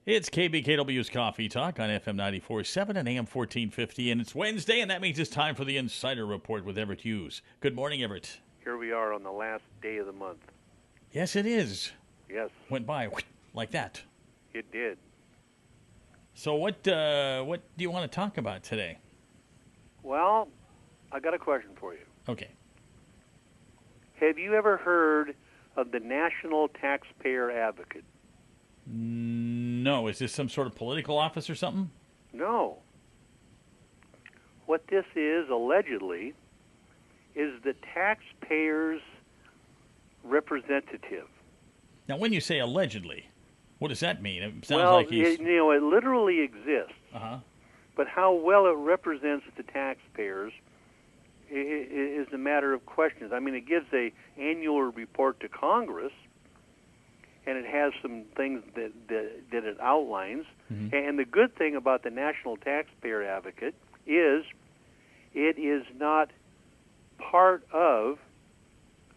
It's KBKW's Coffee Talk on FM 94.7 and AM 1450, and it's Wednesday, and that means it's time for the Insider Report with Everett Hughes. Good morning, Everett. Here we are on the last day of the month. Yes, it is. Yes. Went by like that. It did. So what do you want to talk about today? Well, I got a question for you. Okay. Have you ever heard of the National Taxpayer Advocate? No. Is this some sort of political office or something? No. What this is, allegedly, is the taxpayer's representative. Now, when you say allegedly, what does that mean? It sounds Well, like he's... it literally exists. Uh-huh. But how well it represents the taxpayers is a matter of questions. I mean, it gives an annual report to Congress, and it has some things that it outlines. Mm-hmm. And the good thing about the National Taxpayer Advocate is it is not part of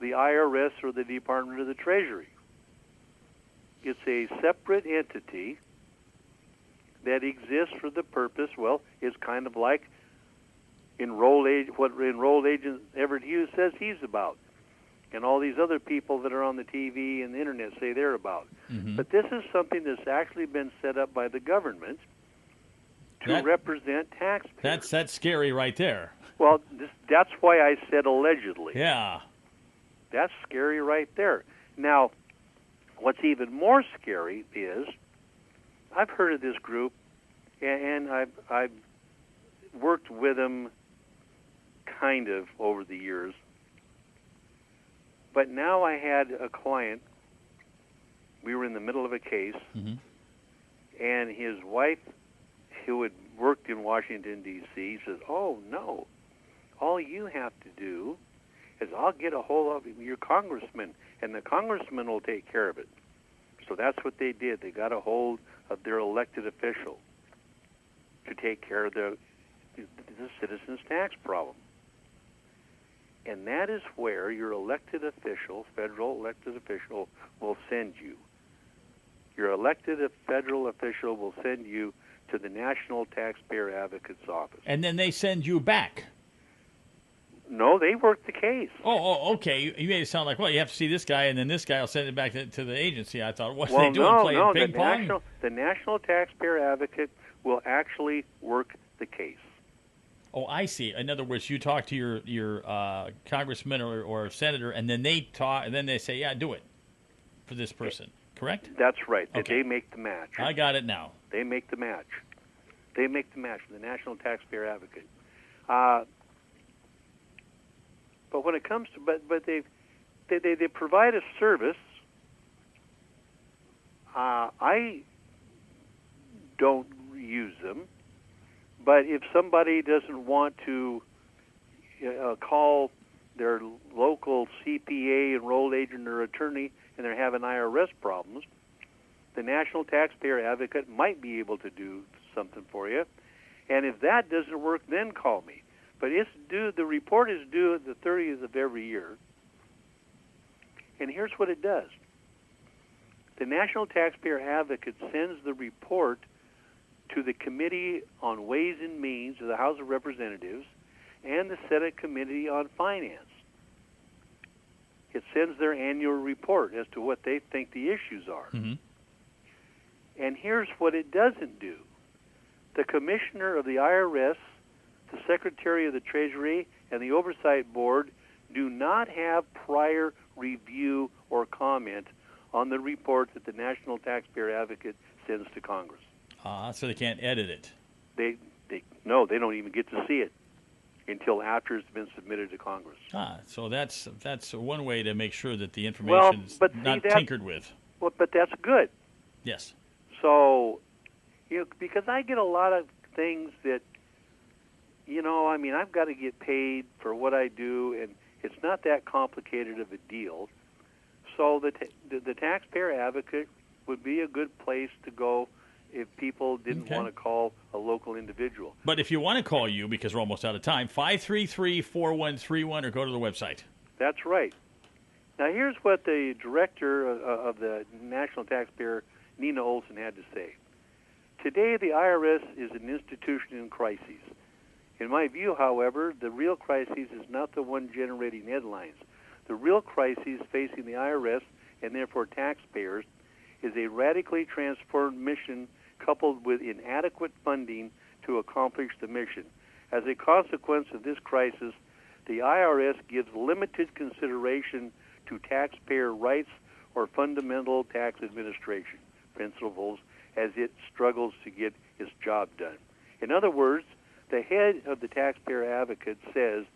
the IRS or the Department of the Treasury. It's a separate entity that exists for the purpose, well, it's kind of like what enrolled agent Everett Hughes says he's about, and all these other people that are on the TV and the internet say they're about. Mm-hmm. But this is something that's actually been set up by the government to represent taxpayers. That's scary right there. Well, that's why I said allegedly. Yeah. That's scary right there. Now, what's even more scary is I've heard of this group, and I've worked with them kind of over the years. But now I had a client, we were in the middle of a case, mm-hmm. and his wife, who had worked in Washington, D.C., says, "Oh, no, all you have to do is I'll get a hold of your congressman, and the congressman will take care of it." So that's what they did. They got a hold of their elected official to take care of the citizen's tax problem. And that is where your elected official, federal elected official, will send you. Your elected federal official will send you to the National Taxpayer Advocate's office. And then they send you back. No, they work the case. Oh, okay. You made it sound like, well, you have to see this guy, and then this guy will send it back to the agency. I thought, what are they doing, playing ping pong? The National Taxpayer Advocate will actually work the case. Oh, I see. In other words, you talk to your congressman or senator, and then they talk, and then they say, "Yeah, do it for this person." Correct? That's right. Okay. They make the match. I got it now. They make the match. They make the match for the National Taxpayer Advocate. But when it comes to but they provide a service. I don't use them. But if somebody doesn't want to call their local CPA, enrolled agent, or attorney, and they're having IRS problems, the National Taxpayer Advocate might be able to do something for you. And if that doesn't work, then call me. But it's due. The report is due the 30th of every year. And here's what it does. The National Taxpayer Advocate sends the report to the Committee on Ways and Means of the House of Representatives and the Senate Committee on Finance. It sends their annual report as to what they think the issues are. Mm-hmm. And here's what it doesn't do. The Commissioner of the IRS, the Secretary of the Treasury, and the Oversight Board do not have prior review or comment on the report that the National Taxpayer Advocate sends to Congress. So they can't edit it. They don't even get to see it until after it's been submitted to Congress. So that's one way to make sure that the information is not tinkered with. Well, but that's good. Yes. So, because I get a lot of things that, I've got to get paid for what I do, and it's not that complicated of a deal. So the Taxpayer Advocate would be a good place to go if people didn't want to call a local individual. But if you want to call you, because we're almost out of time, 533-4131, or go to the website. That's right. Now, here's what the director of the National Taxpayer, Nina Olson, had to say. Today, the IRS is an institution in crisis. In my view, however, the real crisis is not the one generating headlines. The real crisis facing the IRS, and therefore taxpayers, is a radically transformed mission coupled with inadequate funding to accomplish the mission. As a consequence of this crisis, the IRS gives limited consideration to taxpayer rights or fundamental tax administration principles as it struggles to get its job done. In other words, the head of the Taxpayer Advocate says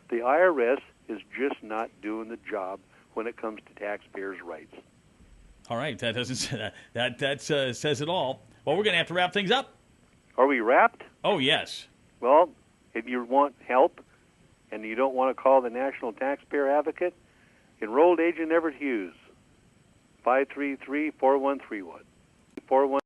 the IRS is just not doing the job when it comes to taxpayers' rights. All right, that doesn't say that says it all. Well, we're going to have to wrap things up. Are we wrapped? Oh, yes. Well, if you want help and you don't want to call the National Taxpayer Advocate, Enrolled Agent Everett Hughes, 533-4131.